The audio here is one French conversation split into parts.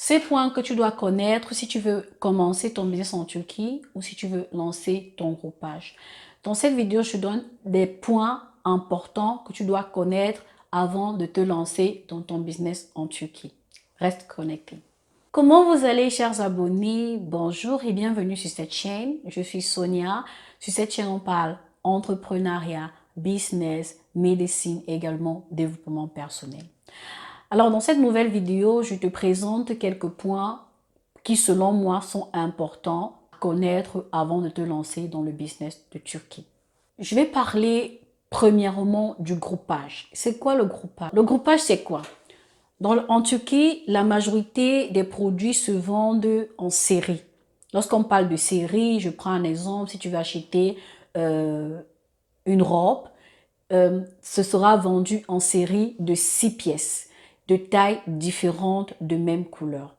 Ces points que tu dois connaître si tu veux commencer ton business en Turquie ou si tu veux lancer ton groupage. Dans cette vidéo, je te donne des points importants que tu dois connaître avant de te lancer dans ton business en Turquie. Reste connecté. Comment vous allez, chers abonnés? Bonjour et bienvenue sur cette chaîne. Je suis Sonia. Sur cette chaîne, on parle entrepreneuriat, business, médecine et également développement personnel. Alors, dans cette nouvelle vidéo, je te présente quelques points qui, selon moi, sont importants à connaître avant de te lancer dans le business de Turquie. Je vais parler premièrement du groupage. C'est quoi le groupage? Le groupage, c'est quoi? En Turquie, la majorité des produits se vendent en série. Lorsqu'on parle de série, je prends un exemple, si tu veux acheter une robe, ce sera vendu en série de 6 pièces, de tailles différentes, de même couleur.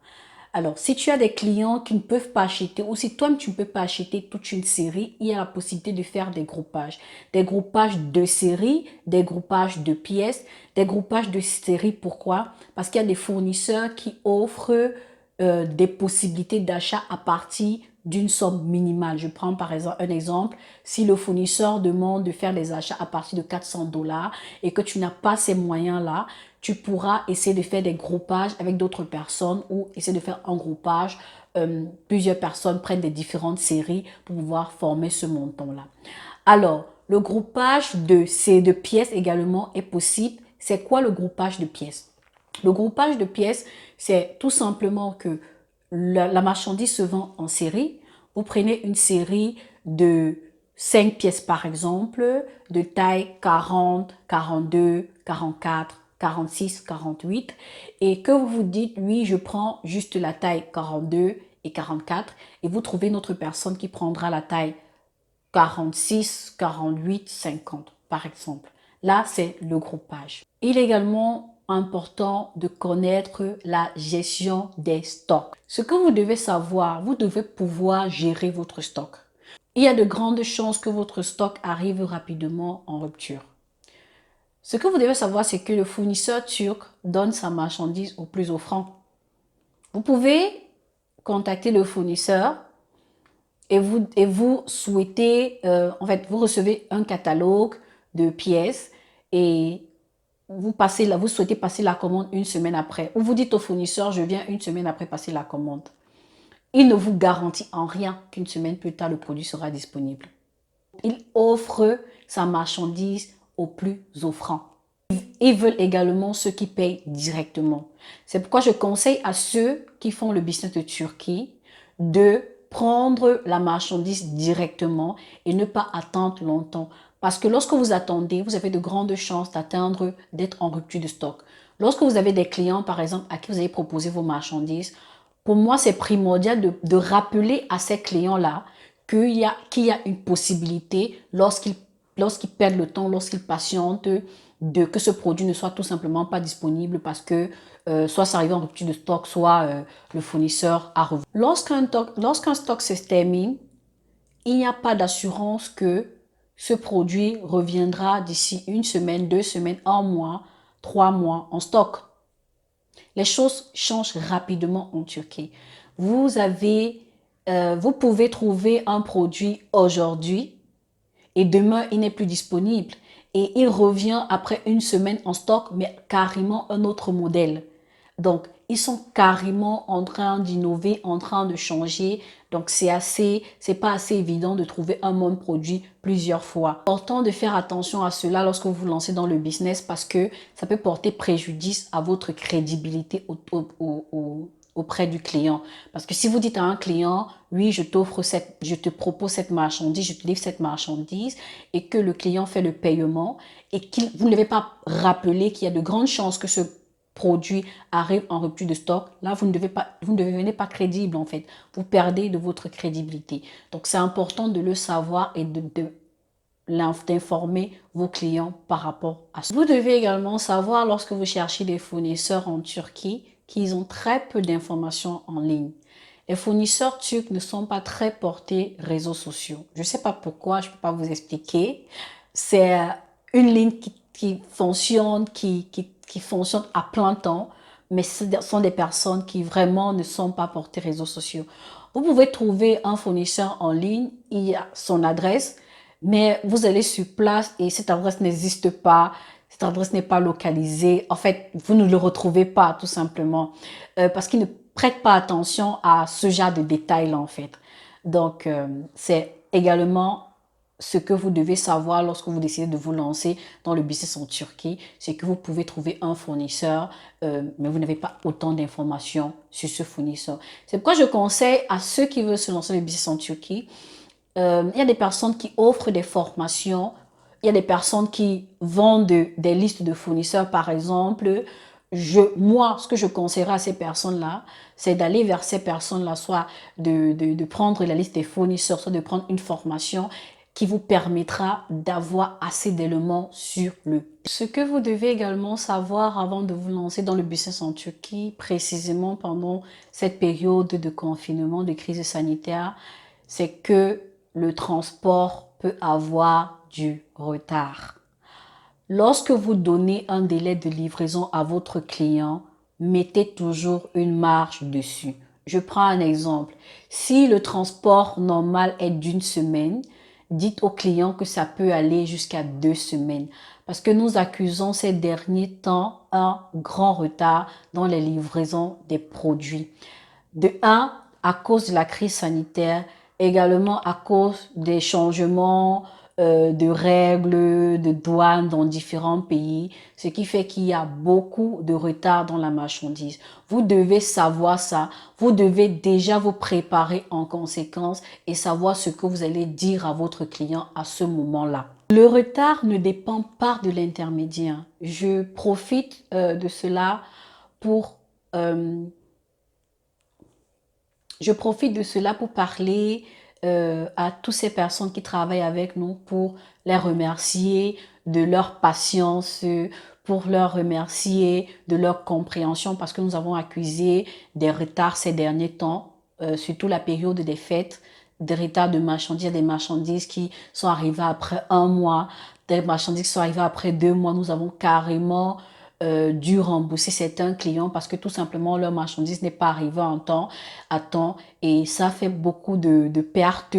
Alors, si tu as des clients qui ne peuvent pas acheter, ou si toi tu ne peux pas acheter toute une série, il y a la possibilité de faire des groupages. Des groupages de séries, des groupages de pièces, des groupages de séries. Pourquoi? Parce qu'il y a des fournisseurs qui offrent des possibilités d'achat à partir d'une somme minimale. Je prends par exemple un exemple. Si le fournisseur demande de faire des achats à partir de 400 $ et que tu n'as pas ces moyens-là, tu pourras essayer de faire des groupages avec d'autres personnes ou essayer de faire un groupage. Plusieurs personnes prennent des différentes séries pour pouvoir former ce montant-là. Alors, le groupage de pièces également est possible. C'est quoi le groupage de pièces? Le groupage de pièces, c'est tout simplement que la marchandise se vend en série. Vous prenez une série de 5 pièces par exemple, de taille 40, 42, 44, 46, 48 et que vous vous dites, oui, je prends juste la taille 42 et 44 et vous trouvez une autre personne qui prendra la taille 46, 48, 50 par exemple. Là, c'est le groupage. Il est également important de connaître la gestion des stocks. Ce que vous devez savoir, vous devez pouvoir gérer votre stock. Il y a de grandes chances que votre stock arrive rapidement en rupture. Ce que vous devez savoir, c'est que le fournisseur turc donne sa marchandise au plus offrant. Vous pouvez contacter le fournisseur et vous souhaitez, en fait, vous recevez un catalogue de pièces et vous souhaitez passer la commande une semaine après. Ou vous dites au fournisseur, je viens une semaine après passer la commande. Il ne vous garantit en rien qu'une semaine plus tard, le produit sera disponible. Il offre sa marchandise au plus offrant. Ils veulent également ceux qui payent directement. C'est pourquoi je conseille à ceux qui font le business de Turquie de prendre la marchandise directement et ne pas attendre longtemps. Parce que lorsque vous attendez, vous avez de grandes chances d'être en rupture de stock. Lorsque vous avez des clients, par exemple, à qui vous avez proposé vos marchandises, pour moi, c'est primordial de rappeler à ces clients-là qu'il y a une possibilité lorsqu'ils perdent le temps, lorsqu'ils patientent, que ce produit ne soit tout simplement pas disponible parce que soit ça arrive en rupture de stock, soit le fournisseur a revu. Lorsqu'un stock se termine, il n'y a pas d'assurance que ce produit reviendra d'ici une semaine, 2 semaines, 1 mois, 3 mois en stock. Les choses changent rapidement en Turquie. Vous pouvez trouver un produit aujourd'hui et demain, il n'est plus disponible. Et il revient après une semaine en stock, mais carrément un autre modèle. Donc, ils sont carrément en train d'innover, en train de changer. Donc, c'est pas assez évident de trouver un même produit plusieurs fois. Important de faire attention à cela lorsque vous vous lancez dans le business parce que ça peut porter préjudice à votre crédibilité auprès du client. Parce que si vous dites à un client, oui, je te propose cette marchandise, je te livre cette marchandise et que le client fait le paiement et vous ne devez pas rappeler qu'il y a de grandes chances que ce produit arrive en rupture de stock, là, vous ne devenez pas crédible en fait. Vous perdez de votre crédibilité. Donc, c'est important de le savoir et d'informer vos clients par rapport à ça. Vous devez également savoir lorsque vous cherchez des fournisseurs en Turquie qu'ils ont très peu d'informations en ligne. Les fournisseurs turcs ne sont pas très portés réseaux sociaux. Je ne sais pas pourquoi, je ne peux pas vous expliquer. C'est une ligne qui fonctionne à plein temps. mais ce sont des personnes qui vraiment ne sont pas portées réseaux sociaux. Vous pouvez trouver un fournisseur en ligne, il y a son adresse, mais vous allez sur place et cette adresse n'existe pas, cette adresse n'est pas localisée. En fait, vous ne le retrouvez pas tout simplement parce qu'il ne prête pas attention à ce genre de détails-là en fait. Donc, c'est également ce que vous devez savoir lorsque vous décidez de vous lancer dans le business en Turquie, c'est que vous pouvez trouver un fournisseur, mais vous n'avez pas autant d'informations sur ce fournisseur. C'est pourquoi je conseille à ceux qui veulent se lancer dans le business en Turquie, il y a des personnes qui offrent des formations, il y a des personnes qui vendent des listes de fournisseurs, par exemple. Moi, ce que je conseillerais à ces personnes-là, c'est d'aller vers ces personnes-là, soit de prendre la liste des fournisseurs, soit de prendre une formation qui vous permettra d'avoir assez d'éléments sur le. Ce que vous devez également savoir avant de vous lancer dans le business en Turquie, précisément pendant cette période de confinement, de crise sanitaire, c'est que le transport peut avoir du retard. Lorsque vous donnez un délai de livraison à votre client, mettez toujours une marge dessus. Je prends un exemple. Si le transport normal est d'une semaine, dites au client que ça peut aller jusqu'à 2 semaines. Parce que nous accusons ces derniers temps un grand retard dans les livraisons des produits. De un, à cause de la crise sanitaire, également à cause des changements de règles, de douane dans différents pays, ce qui fait qu'il y a beaucoup de retard dans la marchandise. Vous devez savoir ça, vous devez déjà vous préparer en conséquence et savoir ce que vous allez dire à votre client à ce moment-là. Le retard ne dépend pas de l'intermédiaire. Je profite de cela pour... parler à toutes ces personnes qui travaillent avec nous pour les remercier de leur patience, pour leur remercier de leur compréhension parce que nous avons accusé des retards ces derniers temps, surtout la période des fêtes, des retards de marchandises, des marchandises qui sont arrivées après 1 mois, des marchandises qui sont arrivées après 2 mois. Nous avons carrément dû rembourser certains clients parce que tout simplement leur marchandise n'est pas arrivée à temps et ça fait beaucoup de pertes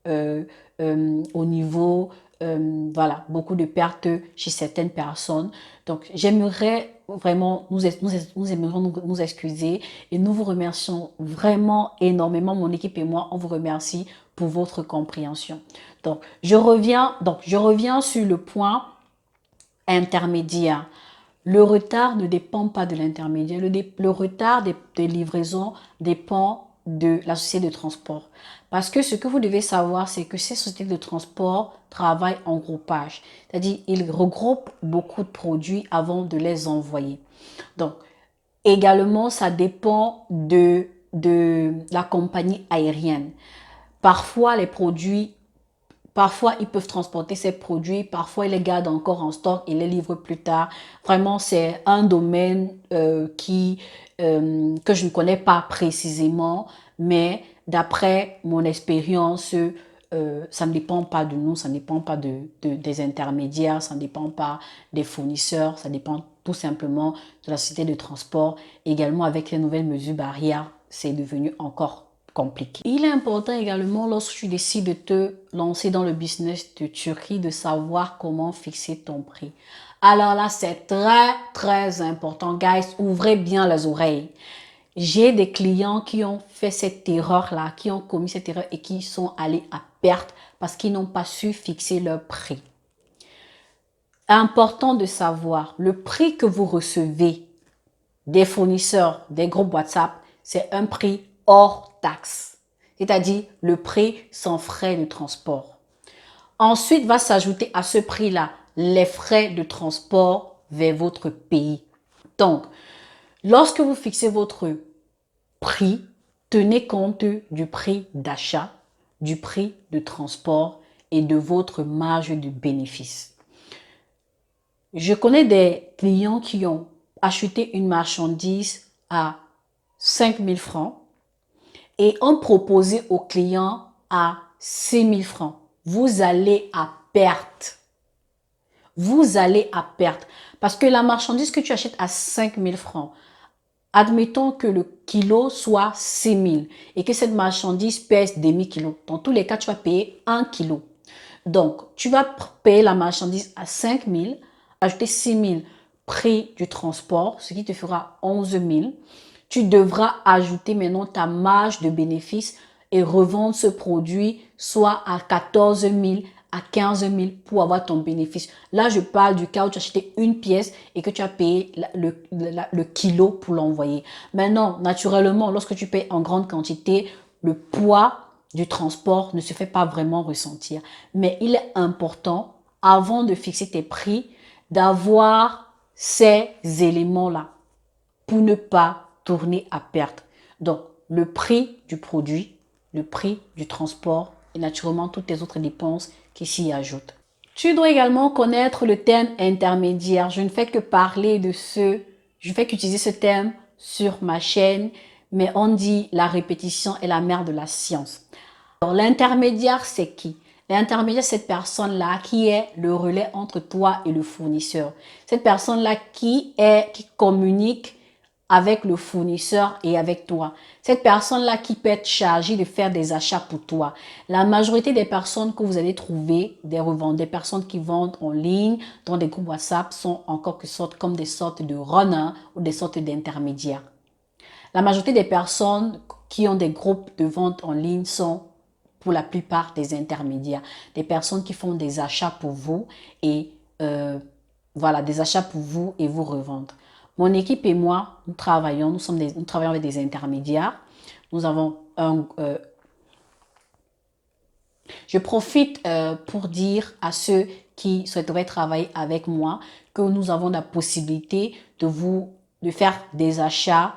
au niveau, voilà, beaucoup de pertes chez certaines personnes. Donc j'aimerais vraiment, nous aimerions nous excuser et nous vous remercions vraiment énormément, mon équipe et moi, on vous remercie pour votre compréhension. Donc je reviens sur le point intermédiaire. Le retard ne dépend pas de l'intermédiaire. Le retard des livraisons dépend de la société de transport. Parce que ce que vous devez savoir, c'est que ces sociétés de transport travaillent en groupage. C'est-à-dire, ils regroupent beaucoup de produits avant de les envoyer. Donc, également, ça dépend de la compagnie aérienne. Parfois, ils peuvent transporter ces produits, parfois ils les gardent encore en stock et les livrent plus tard. Vraiment, c'est un domaine que je ne connais pas précisément, mais d'après mon expérience, ça ne dépend pas de nous, ça ne dépend pas des intermédiaires, ça ne dépend pas des fournisseurs, ça dépend tout simplement de la société de transport. Également, avec les nouvelles mesures barrières, c'est devenu encore compliqué. Il est important également lorsque tu décides de te lancer dans le business de Turquie de savoir comment fixer ton prix. Alors là, c'est très important. Guys, ouvrez bien les oreilles. J'ai des clients qui ont fait cette erreur-là, qui ont commis cette erreur et qui sont allés à perte parce qu'ils n'ont pas su fixer leur prix. Important de savoir, le prix que vous recevez des fournisseurs, des groupes WhatsApp, c'est un prix hors taxe, c'est-à-dire le prix sans frais de transport. Ensuite, va s'ajouter à ce prix-là les frais de transport vers votre pays. Donc, lorsque vous fixez votre prix, tenez compte du prix d'achat, du prix de transport et de votre marge de bénéfice. Je connais des clients qui ont acheté une marchandise à 5 000 francs et ont proposé au client à 6 000 francs. Vous allez à perte. Vous allez à perte. Parce que la marchandise que tu achètes à 5 000 francs, admettons que le kilo soit 6 000 et que cette marchandise pèse demi-kilo. Dans tous les cas, tu vas payer 1 kilo. Donc, tu vas payer la marchandise à 5 000, ajouter 6 000 prix du transport, ce qui te fera 11 000. Tu devras ajouter maintenant ta marge de bénéfice et revendre ce produit soit à 14 000, à 15 000 pour avoir ton bénéfice. Là, je parle du cas où tu as acheté une pièce et que tu as payé le kilo pour l'envoyer. Maintenant, naturellement, lorsque tu payes en grande quantité, le poids du transport ne se fait pas vraiment ressentir. Mais il est important, avant de fixer tes prix, d'avoir ces éléments-là pour ne pas tourner à perte. Donc, le prix du produit, le prix du transport et naturellement toutes les autres dépenses qui s'y ajoutent. Tu dois également connaître le terme intermédiaire. Je ne fais que parler de je fais qu'utiliser ce terme sur ma chaîne, mais on dit la répétition est la mère de la science. Alors, l'intermédiaire, c'est qui? L'intermédiaire, c'est cette personne-là qui est le relais entre toi et le fournisseur. Cette personne-là qui communique avec le fournisseur et avec toi. Cette personne-là qui peut être chargée de faire des achats pour toi. La majorité des personnes que vous allez trouver, des personnes qui vendent en ligne, dans des groupes WhatsApp, sont encore comme des sortes de runners ou des sortes d'intermédiaires. La majorité des personnes qui ont des groupes de vente en ligne sont pour la plupart des intermédiaires, des personnes qui font des achats pour vous et voilà, des achats pour vous et vous revendre. Mon équipe et moi, nous travaillons avec des intermédiaires. Nous avons je profite pour dire à ceux qui souhaiteraient travailler avec moi que nous avons la possibilité de faire des achats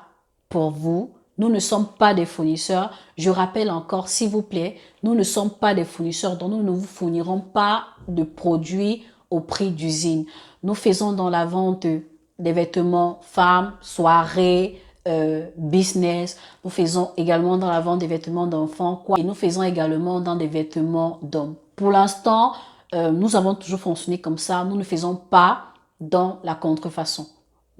pour vous. Nous ne sommes pas des fournisseurs. Je rappelle encore, s'il vous plaît, nous ne sommes pas des fournisseurs, donc nous ne vous fournirons pas de produits au prix d'usine. Nous faisons dans la vente des vêtements femmes, soirées, business. Nous faisons également dans la vente des vêtements d'enfants et nous faisons également dans des vêtements d'hommes. Pour l'instant, nous avons toujours fonctionné comme ça. Nous ne faisons pas dans la contrefaçon.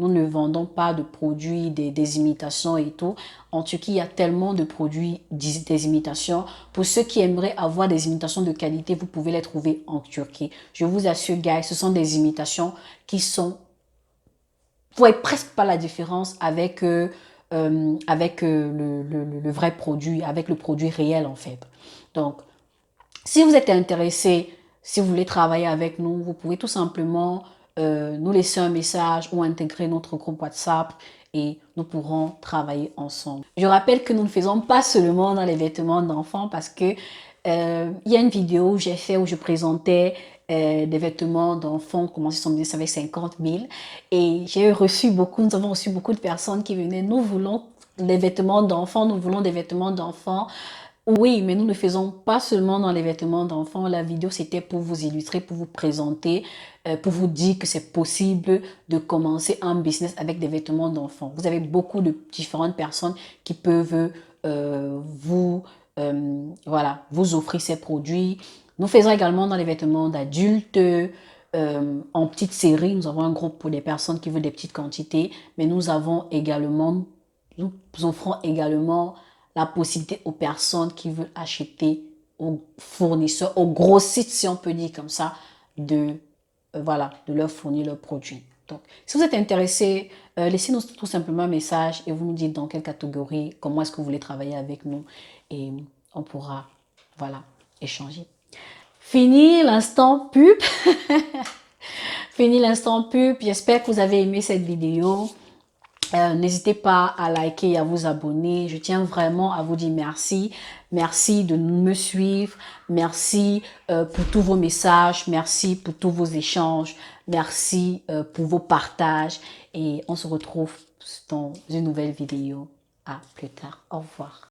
Nous ne vendons pas de produits, des imitations et tout. En Turquie, il y a tellement de produits, des imitations. Pour ceux qui aimeraient avoir des imitations de qualité, vous pouvez les trouver en Turquie. Je vous assure, guys, ce sont des imitations qui sont... Vous ne voyez presque pas la différence avec, le vrai produit, avec le produit réel en fait. Donc, si vous êtes intéressé, si vous voulez travailler avec nous, vous pouvez tout simplement nous laisser un message ou intégrer notre groupe WhatsApp et nous pourrons travailler ensemble. Je rappelle que nous ne faisons pas seulement dans les vêtements d'enfants parce que il y a une vidéo que j'ai fait où je présentais des vêtements d'enfants, commencer son business avec 50 000 et nous avons reçu beaucoup de personnes qui venaient, nous voulons des vêtements d'enfants, nous voulons des vêtements d'enfants. Oui, mais nous ne faisons pas seulement dans les vêtements d'enfants. La vidéo, c'était pour vous illustrer, pour vous présenter, pour vous dire que c'est possible de commencer un business avec des vêtements d'enfants. Vous avez beaucoup de différentes personnes qui peuvent voilà, vous offrir ces produits. Nous faisons également dans les vêtements d'adultes, en petite série. Nous avons un groupe pour des personnes qui veulent des petites quantités, mais nous offrons également la possibilité aux personnes qui veulent acheter aux fournisseurs, aux grossistes, si on peut dire comme ça, voilà, de leur fournir leurs produits. Donc, si vous êtes intéressé, laissez-nous tout simplement un message et vous nous dites dans quelle catégorie, comment est-ce que vous voulez travailler avec nous et on pourra, voilà, échanger. Fini l'instant pub. Fini l'instant pub. J'espère que vous avez aimé cette vidéo. N'hésitez pas à liker et à vous abonner. Je tiens vraiment à vous dire merci. Merci de me suivre. Merci pour tous vos messages. Merci pour tous vos échanges. Merci pour vos partages. Et on se retrouve dans une nouvelle vidéo. À plus tard. Au revoir.